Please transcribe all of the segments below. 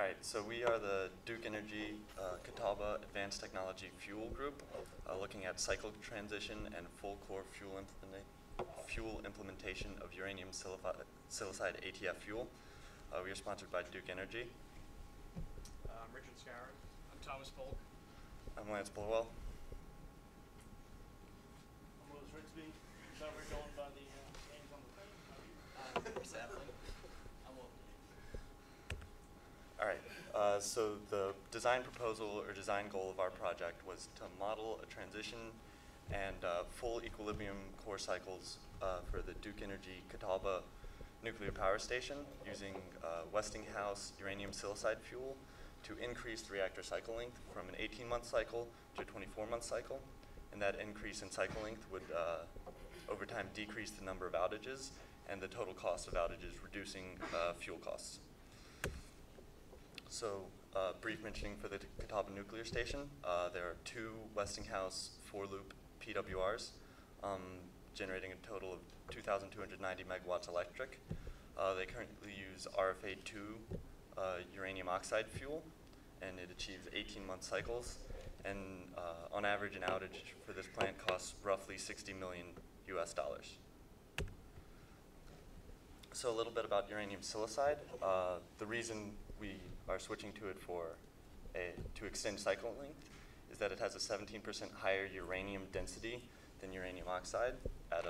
right, so we are the Duke Energy Catawba Advanced Technology Fuel Group, looking at cycle transition and full core fuel implementation of uranium silicide ATF fuel. We are sponsored by Duke Energy. I'm Richard Scarron. I'm Thomas Polk. I'm Lance Bulwell. I'm Louis Rigsby. So we're going by the names on the thing. Sadly. I'm Wolf. All right, so the design proposal or design goal of our project was to model a transition and full equilibrium core cycles for the Duke Energy Catawba nuclear power station using Westinghouse uranium silicide fuel to increase the reactor cycle length from an 18-month cycle to a 24-month cycle. And that increase in cycle length would, over time, decrease the number of outages and the total cost of outages, reducing fuel costs. So, brief mentioning for the Catawba nuclear station, there are two Westinghouse 4-loop PWRs, generating a total of 2,290 megawatts electric. They currently use RFA2 uranium oxide fuel, and it achieves 18-month cycles. And on average, an outage for this plant costs roughly $60 million US. So a little bit about uranium silicide. The reason we are switching to it to extend cycle length is that it has a 17% higher uranium density than uranium oxide at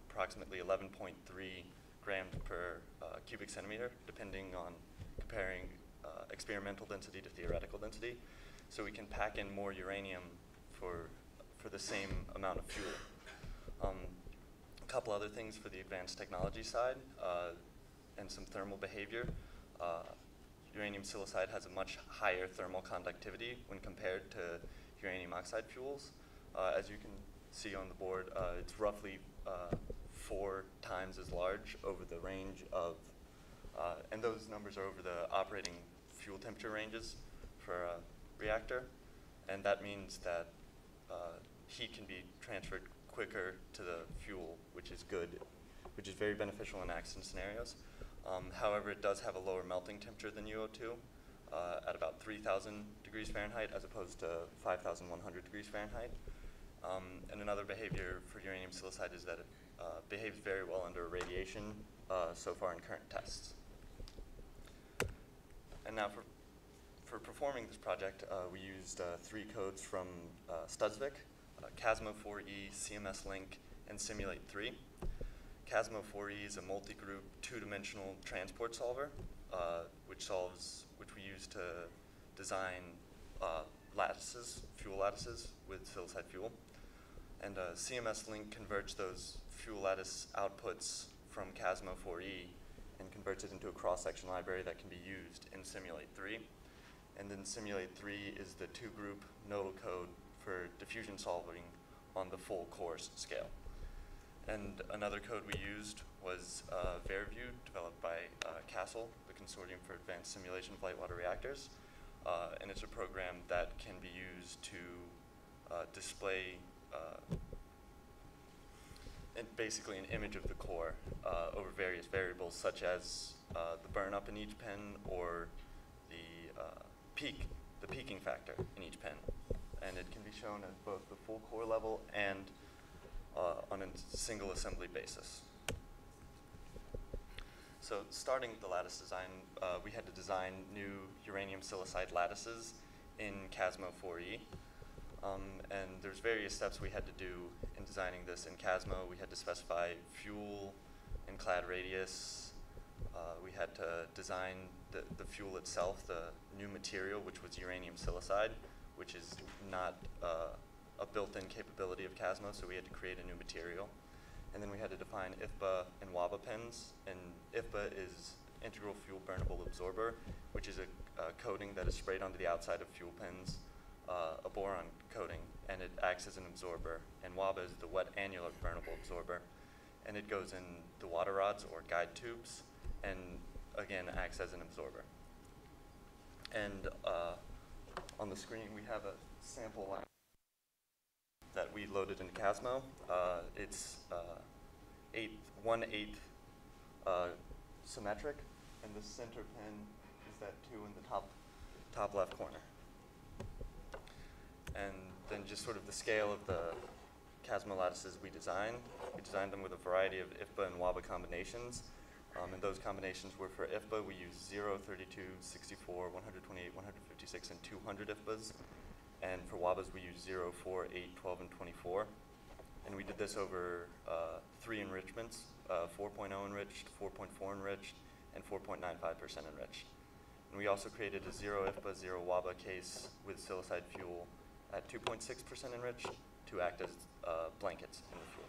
approximately 11.3 grams per cubic centimeter, depending on comparing experimental density to theoretical density. So we can pack in more uranium for the same amount of fuel. A couple other things for the advanced technology side and some thermal behavior. Uranium silicide has a much higher thermal conductivity when compared to uranium oxide fuels. As you can see on the board, it's roughly 4 times as large over the range of, and those numbers are over the operating fuel temperature ranges for a reactor. And that means that heat can be transferred quicker to the fuel, which is good, which is very beneficial in accident scenarios. However, it does have a lower melting temperature than UO2 at about 3,000 degrees Fahrenheit as opposed to 5,100 degrees Fahrenheit. And another behavior for uranium silicide is that it behaves very well under irradiation so far in current tests. And now for performing this project, we used 3 codes from Studsvik, CASMO 4E, CMS Link, and Simulate 3. CASMO 4E is a multi-group 2-dimensional transport solver, which we use to design fuel lattices with silicide fuel. And CMS Link converts those fuel lattice outputs from CASMO 4E and converts it into a cross-section library that can be used in Simulate 3. And then Simulate 3 is the 2-group nodal code for diffusion solving on the full course scale. And another code we used was VeriView, developed by CASTLE, the Consortium for Advanced Simulation of Light Water Reactors. And it's a program that can be used to display basically an image of the core over various variables, such as the burn up in each pen or the peaking factor in each pen. And it can be shown at both the full core level and on a single assembly basis. So starting with the lattice design, we had to design new uranium silicide lattices in CASMO 4E. And there's various steps we had to do in designing this. In CASMO, we had to specify fuel and clad radius. We had to design the fuel itself, the new material, which was uranium silicide, which is not a built-in capability of CASMO, so we had to create a new material. And then we had to define IFBA and WABA pens. And IFBA is integral fuel burnable absorber, which is a coating that is sprayed onto the outside of fuel pens, a boron coating, and it acts as an absorber. And WABA is the wet annular burnable absorber, and it goes in the water rods or guide tubes, and again acts as an absorber. And on the screen we have a sample lattice that we loaded into CASMO. It's 1/8 symmetric, and the center pin is is that 2 in the top left corner. And then just sort of the scale of the Catawba lattices we designed. We designed them with a variety of IFBA and WABA combinations. And those combinations were for IFBA, we used 0, 32, 64, 128, 156, and 200 IFBAs. And for WABAs, we used 0, 4, 8, 12, and 24. And we did this over 3 enrichments, 4.0 enriched, 4.4 enriched, and 4.95% enriched. And we also created a 0 IFBA, 0 WABA case with silicide fuel at 2.6% enriched to act as blankets in the fuel.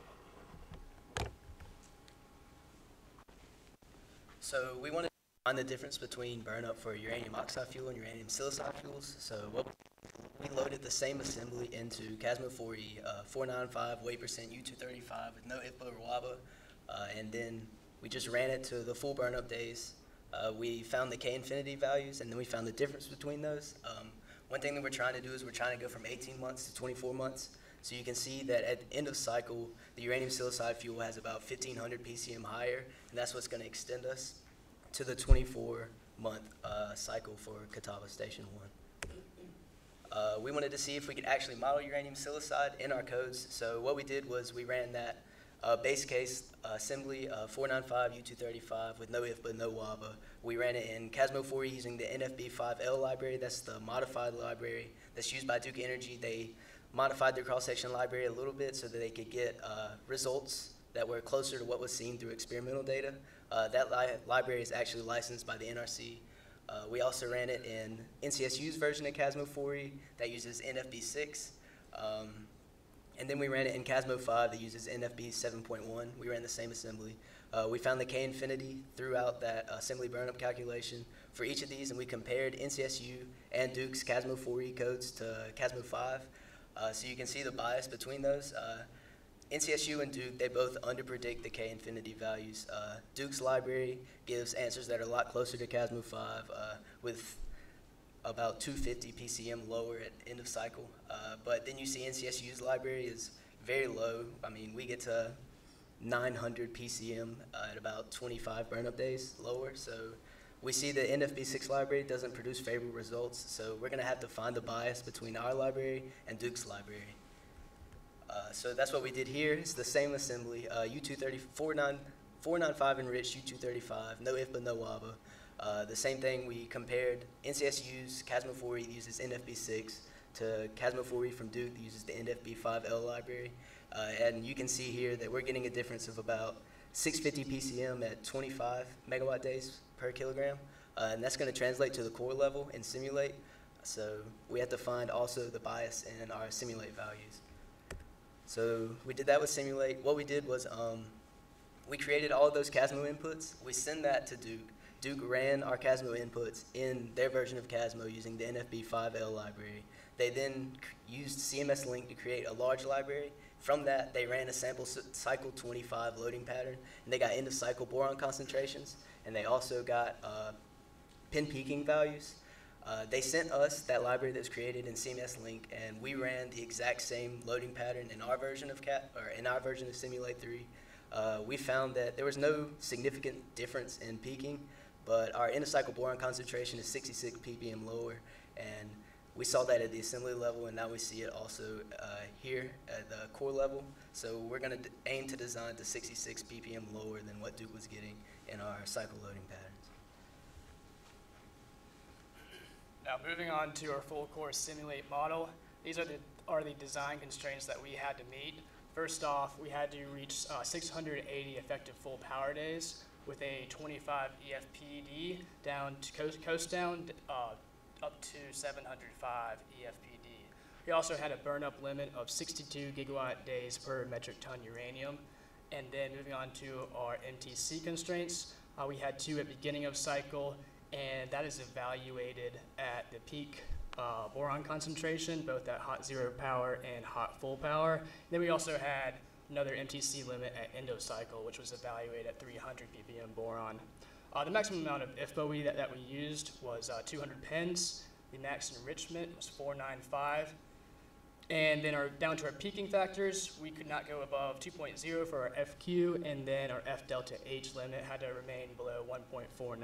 So we wanted to find the difference between burn-up for uranium oxide fuel and uranium silicide fuels. So we loaded the same assembly into Catawba 4E 495 weight percent U-235 with no IFBA or WABA, and then we just ran it to the full burn-up days. We found the K-infinity values, and then we found the difference between those. One thing that we're trying to do is we're trying to go from 18 months to 24 months. So you can see that at the end of cycle, the uranium silicide fuel has about 1,500 PCM higher, and that's what's going to extend us to the 24-month cycle for Catawba Station 1. We wanted to see if we could actually model uranium silicide in our codes. So what we did was we ran that base case assembly 495 U-235 with no IFBA, no WABA. We ran it in Catawba 4E using the NFB5L library. That's the modified library that's used by Duke Energy. They modified their cross-section library a little bit so that they could get results that were closer to what was seen through experimental data. That library is actually licensed by the NRC. We also ran it in NCSU's version of Catawba 4E that uses NFB6. And then we ran it in Catawba 5 that uses NFB 7.1. We ran the same assembly. We found the K-infinity throughout that assembly burn-up calculation for each of these, and we compared NCSU and Duke's Catawba 4E codes to Catawba 5. So you can see the bias between those. NCSU and Duke, they both underpredict the K-infinity values. Duke's library gives answers that are a lot closer to Catawba 5 with about 250 PCM lower at end of cycle. But then you see NCSU's library is very low. I mean, we get to 900 PCM at about 25 burn-up days lower. So we see the NFB6 library doesn't produce favorable results. So we're going to have to find the bias between our library and Duke's library. So that's what we did here. It's the same assembly, U-230, 495 enriched U-235, no IFBA, no WABA. The same thing, we compared NCSU's Catawba 4E uses NFB6 to Catawba 4E from Duke that uses the NFB5L library. And you can see here that we're getting a difference of about 650 PCM at 25 megawatt days per kilogram. And that's going to translate to the core level and simulate. So we have to find also the bias in our simulate values. So we did that with simulate. What we did was we created all of those Catawba inputs. We send that to Duke. Duke ran our Catawba inputs in their version of Catawba using the NFB5L library. They then used CMS Link to create a large library. From that, they ran a sample cycle 25 loading pattern, and they got end of cycle boron concentrations, and they also got pin peaking values. They sent us that library that was created in CMS Link, and we ran the exact same loading pattern in our version of Simulate 3. We found that there was no significant difference in peaking, but our end of cycle boron concentration is 66 ppm lower, and we saw that at the assembly level, and now we see it also here at the core level. So we're going to aim to design to 66 ppm lower than what Duke was getting in our cycle loading patterns. Now moving on to our full core simulate model, these are the design constraints that we had to meet. First off, we had to reach 680 effective full power days with a 25 EFPD down to coast down up to 705 EFPD. We also had a burn-up limit of 62 gigawatt days per metric ton uranium. And then moving on to our MTC constraints, we had 2 at beginning of cycle, and that is evaluated at the peak boron concentration, both at hot zero power and hot full power. Then we also had another MTC limit at end of cycle, which was evaluated at 300 ppm boron. The maximum amount of IFBA that we used was 200 pens. The max enrichment was 495. And then down to our peaking factors, we could not go above 2.0 for our FQ, and then our F delta H limit had to remain below 1.49.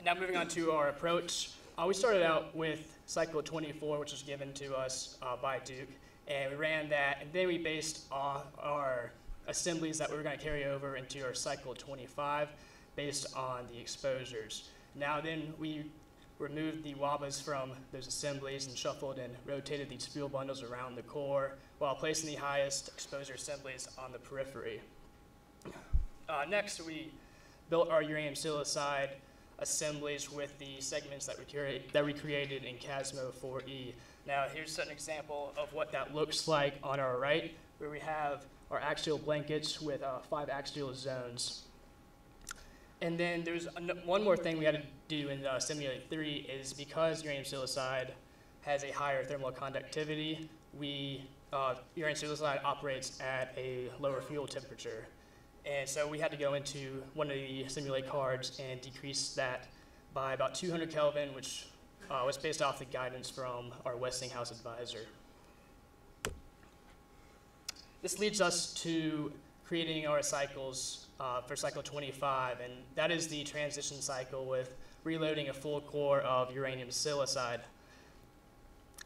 Now moving on to our approach. We started out with cycle 24, which was given to us by Duke, and we ran that, and then we based our assemblies that we were going to carry over into our cycle 25 based on the exposures. Now then we removed the WABAs from those assemblies and shuffled and rotated these fuel bundles around the core while placing the highest exposure assemblies on the periphery. Next, we built our uranium silicide assemblies with the segments that we created in CASMO 4E. Now, here's an example of what that looks like on our right, where we have our axial blankets with 5 axial zones. And then there's one more thing we had to do in Simulate 3 is because uranium silicide has a higher thermal conductivity, uranium silicide operates at a lower fuel temperature. And so we had to go into one of the Simulate cards and decrease that by about 200 Kelvin, which was based off the guidance from our Westinghouse advisor. This leads us to creating our cycles for cycle 25, and that is the transition cycle with reloading a full core of uranium silicide.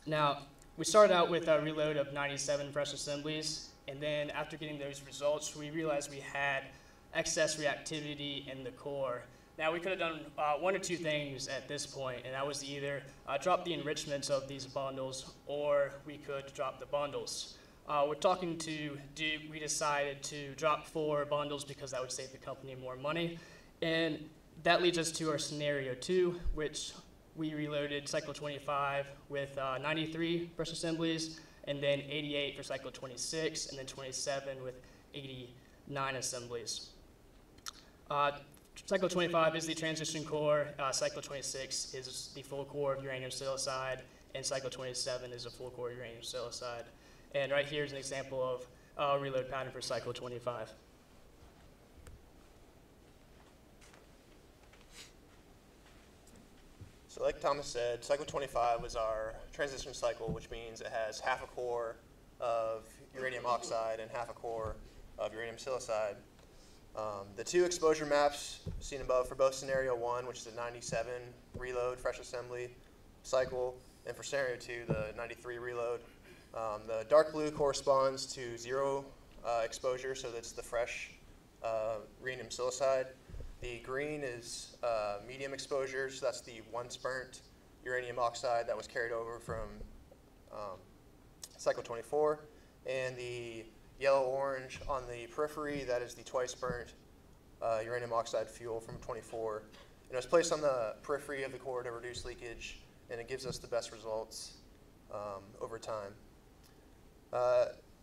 Now, we started out with a reload of 97 fresh assemblies, and then after getting those results, we realized we had excess reactivity in the core. Now, we could have done one or two things at this point, and that was either drop the enrichments of these bundles, or we could drop the bundles. We're talking to Duke. We decided to drop 4 bundles because that would save the company more money. And that leads us to our scenario 2, which we reloaded cycle 25 with 93 fresh assemblies, and then 88 for cycle 26, and then 27 with 89 assemblies. Cycle 25 is the transition core, cycle 26 is the full core of uranium silicide, and cycle 27 is a full core uranium silicide. And right here is an example of a reload pattern for cycle 25. So like Thomas said, cycle 25 was our transition cycle, which means it has half a core of uranium oxide and half a core of uranium silicide. The 2 exposure maps seen above for both scenario 1, which is a 97 reload fresh assembly cycle, and for scenario 2, the 93 reload. The dark blue corresponds to 0 exposure, so that's the fresh uranium silicide. The green is medium exposure, so that's the once burnt uranium oxide that was carried over from cycle 24. And the yellow-orange on the periphery, that is the twice burnt uranium oxide fuel from 24. And it was placed on the periphery of the core to reduce leakage, and it gives us the best results over time.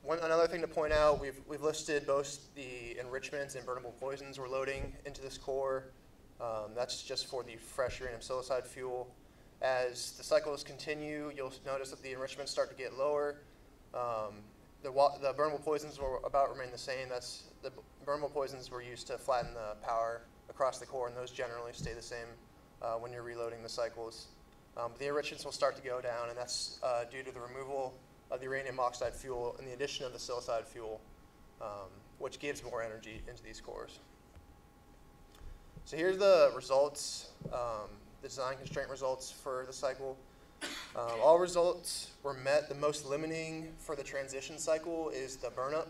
Another thing to point out, we've listed both the enrichments and burnable poisons we're loading into this core. That's just for the fresh uranium silicide fuel. As the cycles continue, you'll notice that the enrichments start to get lower. The burnable poisons will about remain the same. The burnable poisons were used to flatten the power across the core, and those generally stay the same when you're reloading the cycles. The enrichments will start to go down, and that's due to the removal of the uranium oxide fuel and the addition of the silicide fuel, which gives more energy into these cores. So here's the results, the design constraint results for the cycle. All results were met. The most limiting for the transition cycle is the burnup.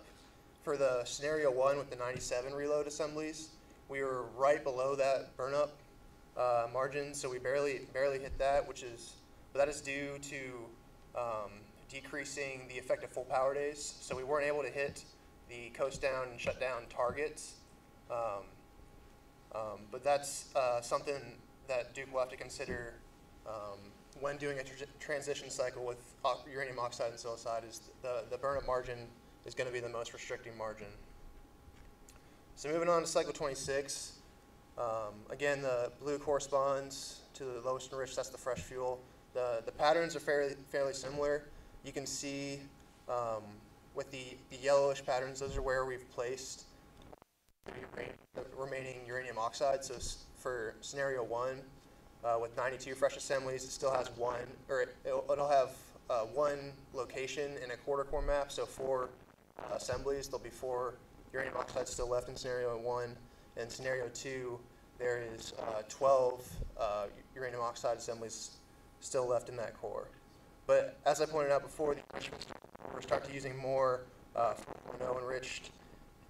For the scenario 1 with the 97 reload assemblies, we were right below that burnup margin, so we barely hit that, but that is due to decreasing the effective full power days. So we weren't able to hit the coast down and shut down targets. But that's something that Duke will have to consider when doing a transition cycle with uranium oxide and silicide. Is the burnup margin is going to be the most restricting margin. So moving on to cycle 26. Again, the blue corresponds to the lowest enriched, that's the fresh fuel. The patterns are fairly similar. You can see with the yellowish patterns, those are where we've placed the remaining uranium oxide. So for scenario 1, with 92 fresh assemblies, it still has it'll have 1 location in a quarter core map, so 4 assemblies. There'll be 4 uranium oxides still left in scenario 1, and scenario 2 there is 12 uranium oxide assemblies still left in that core. But as I pointed out before, the enrichments we're starting to using more 4.0 enriched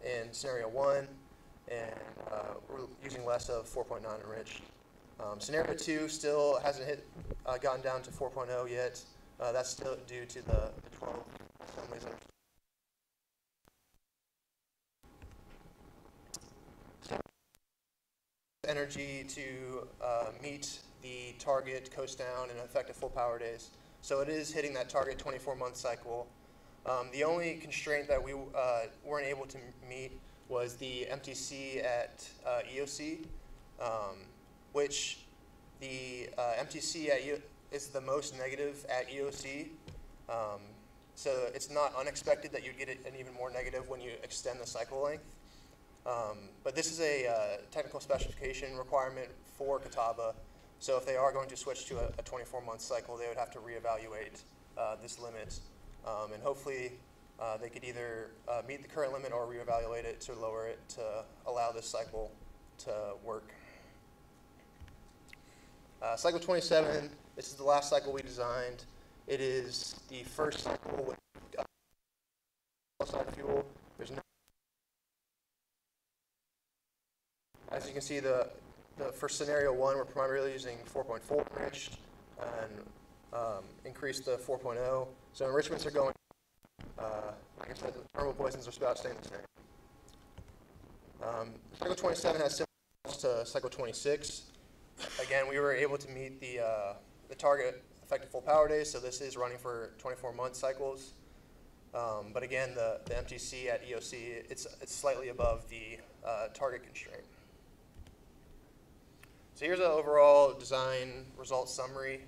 in scenario 1, and we're using less of 4.9 enriched. Scenario 2 still hasn't gotten down to 4.0 yet. That's still due to the 12 assemblies that are energy to meet the target coast down and effective full power days. So it is hitting that target 24-month cycle. The only constraint that we weren't able to meet was the MTC at EOC, which the MTC at is the most negative at EOC. So it's not unexpected that you'd get an even more negative when you extend the cycle length. But this is a technical specification requirement for Catawba. So if they are going to switch to a 24-month cycle, they would have to reevaluate this limit. And hopefully they could either meet the current limit or reevaluate it to lower it to allow this cycle to work. Cycle 27, this is the last cycle we designed. It is the first cycle with side fuel. There's no, as you can see, for scenario 1, we're primarily using 4.4 enriched and increase the 4.0. So enrichments are going, like I said, the thermal poisons are about staying the same. Cycle 27 has similar to cycle 26. Again, we were able to meet the target effective full power days, so this is running for 24-month cycles. But again, the MTC at EOC, it's slightly above the target constraint. So here's an overall design results summary.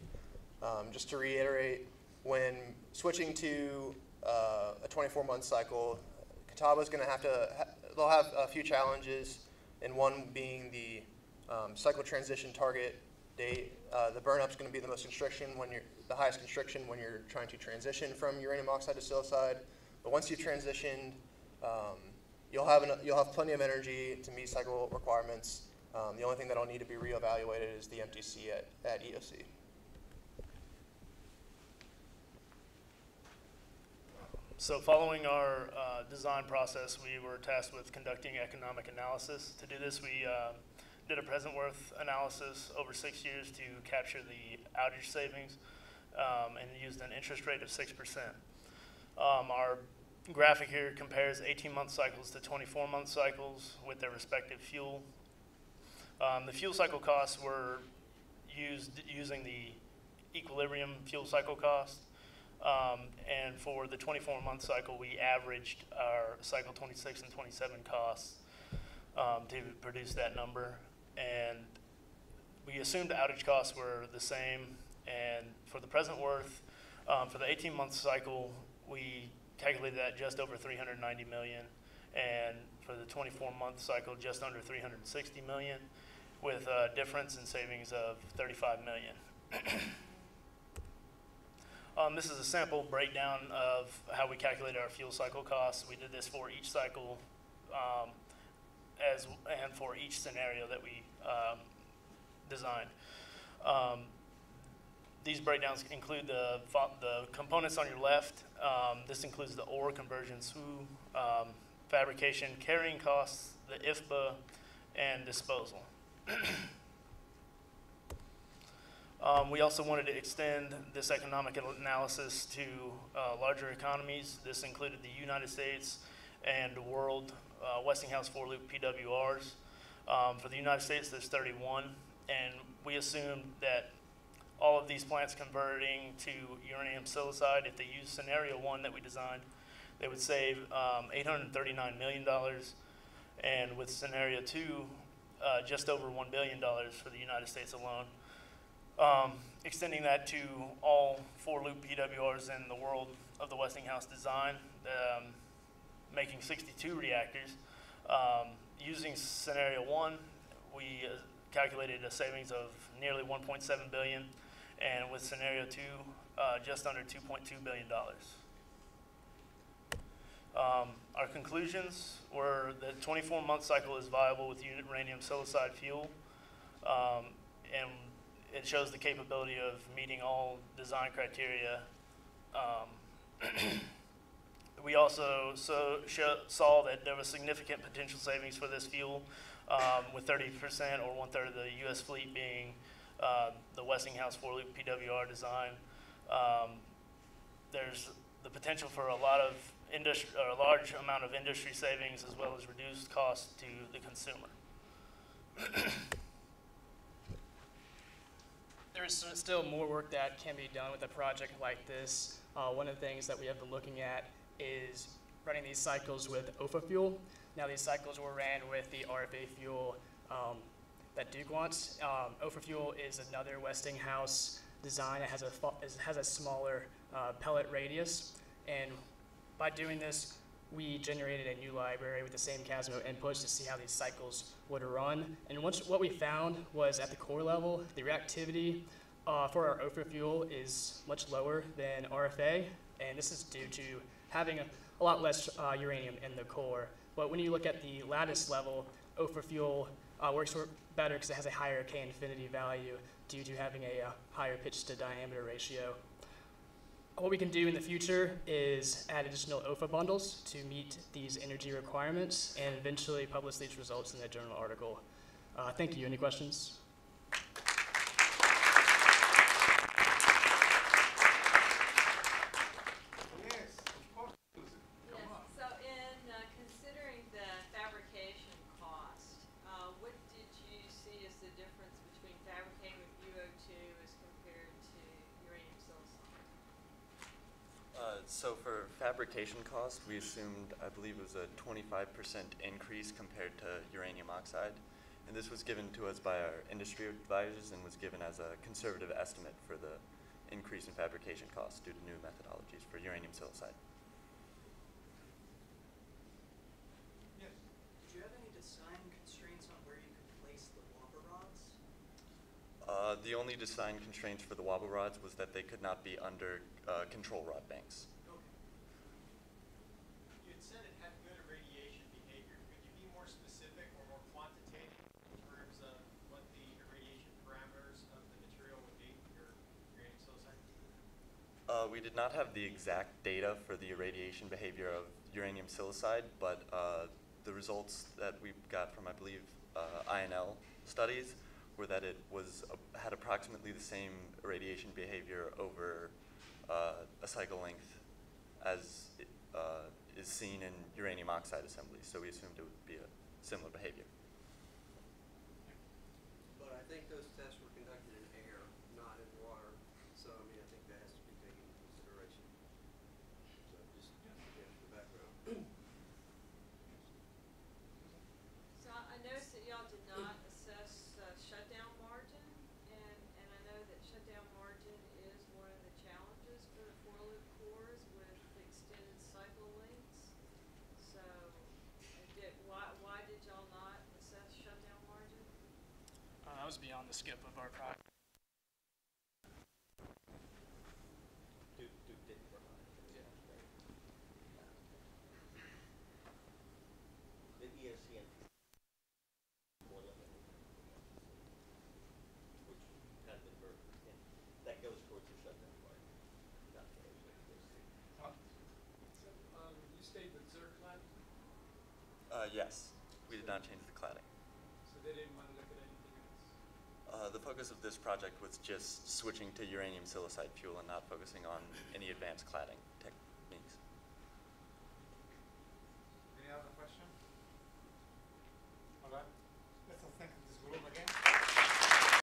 Just to reiterate, when switching to a 24-month cycle, Catawba is going to they'll have a few challenges, and one being the cycle transition target date. The burn-up is going to be the most constriction the highest constriction when you're trying to transition from uranium oxide to silicide. But once you've transitioned, you'll have plenty of energy to meet cycle requirements. The only thing that'll need to be reevaluated is the MTC at EOC. So following our design process, we were tasked with conducting economic analysis. To do this, we did a present worth analysis over 6 years to capture the outage savings and used an interest rate of 6%. Our graphic here compares 18-month cycles to 24-month cycles with their respective fuel. The fuel cycle costs were used using the equilibrium fuel cycle cost. And for the 24-month cycle, we averaged our cycle 26 and 27 costs to produce that number. And we assumed outage costs were the same. And for the present worth, for the 18-month cycle, we calculated that just over $390 million. And for the 24-month cycle, just under $360 million, with a difference in savings of $35 million. This is a sample breakdown of how we calculated our fuel cycle costs. We did this for each cycle and for each scenario that we designed. These breakdowns include the components on your left. This includes the ore conversion, SWU, fabrication, carrying costs, the IFBA, and disposal. We also wanted to extend this economic analysis to larger economies. This included the United States and the world Westinghouse 4-loop PWRs. For the United States, there's 31, and we assumed that all of these plants converting to uranium silicide, if they use scenario 1 that we designed, they would save $839 million, and with scenario 2, just over $1 billion for the United States alone. Extending that to all 4-loop PWRs in the world of the Westinghouse design, making 62 reactors. Using scenario 1, we calculated a savings of nearly $1.7 billion, and with scenario 2, just under $2.2 billion. Our conclusions were that 24-month cycle is viable with uranium silicide fuel. and it shows the capability of meeting all design criteria. We also saw that there was significant potential savings for this fuel, with 30% or 1/3 of the U.S. fleet being the Westinghouse 4-loop PWR design. There's the potential for a large amount of industry savings as well as reduced costs to the consumer. There's still more work that can be done with a project like this. One of the things that we have been looking at is running these cycles with OFA fuel. Now these cycles were ran with the RFA fuel that Duke wants. OFA fuel is another Westinghouse design. It has a smaller pellet radius, and by doing this, we generated a new library with the same Casmo inputs to see how these cycles would run. And what we found was at the core level, the reactivity for our OFA fuel is much lower than RFA, and this is due to having a lot less uranium in the core. But when you look at the lattice level, OFA fuel works better because it has a higher K infinity value due to having a higher pitch to diameter ratio. What we can do in the future is add additional OFA bundles to meet these energy requirements and eventually publish these results in a journal article. Thank you. Any questions? So for fabrication cost, we assumed, I believe it was a 25% increase compared to uranium oxide. And this was given to us by our industry advisors and was given as a conservative estimate for the increase in fabrication costs due to new methodologies for uranium silicide. Yes. Did you have any design constraints on where you could place the wobber rods? The only design constraints for the wobble rods was that they could not be under control rod banks. You had said it had good irradiation behavior. Could you be more specific or more quantitative in terms of what the irradiation parameters of the material would be for your uranium silicide? We did not have the exact data for the irradiation behavior of uranium silicide, but the results that we got from, I believe, INL studies were that it had approximately the same irradiation behavior over a cycle length as is seen in uranium oxide assemblies. So we assumed it would be a similar behavior. But I think those tests were conducted in air, not in water. So I mean, I think that has to be taken into consideration. So just to get the background. So I noticed that y'all did not assess shutdown margin, and I know that shutdown margin is one of the challenges for the 4-loop cores with extended cycle lengths. So why did y'all not assess shutdown margin? That was beyond the scope of our project. Duke didn't provide it. Yeah. The ESCN more limited, which had been very, and that goes towards the shutdown part, not the other way it goes to. You stayed with Zerg cladding, Yes, we did not change the cladding. so they didn't want to look at anything else. The focus of this project was just switching to uranium silicide fuel and not focusing on any advanced cladding.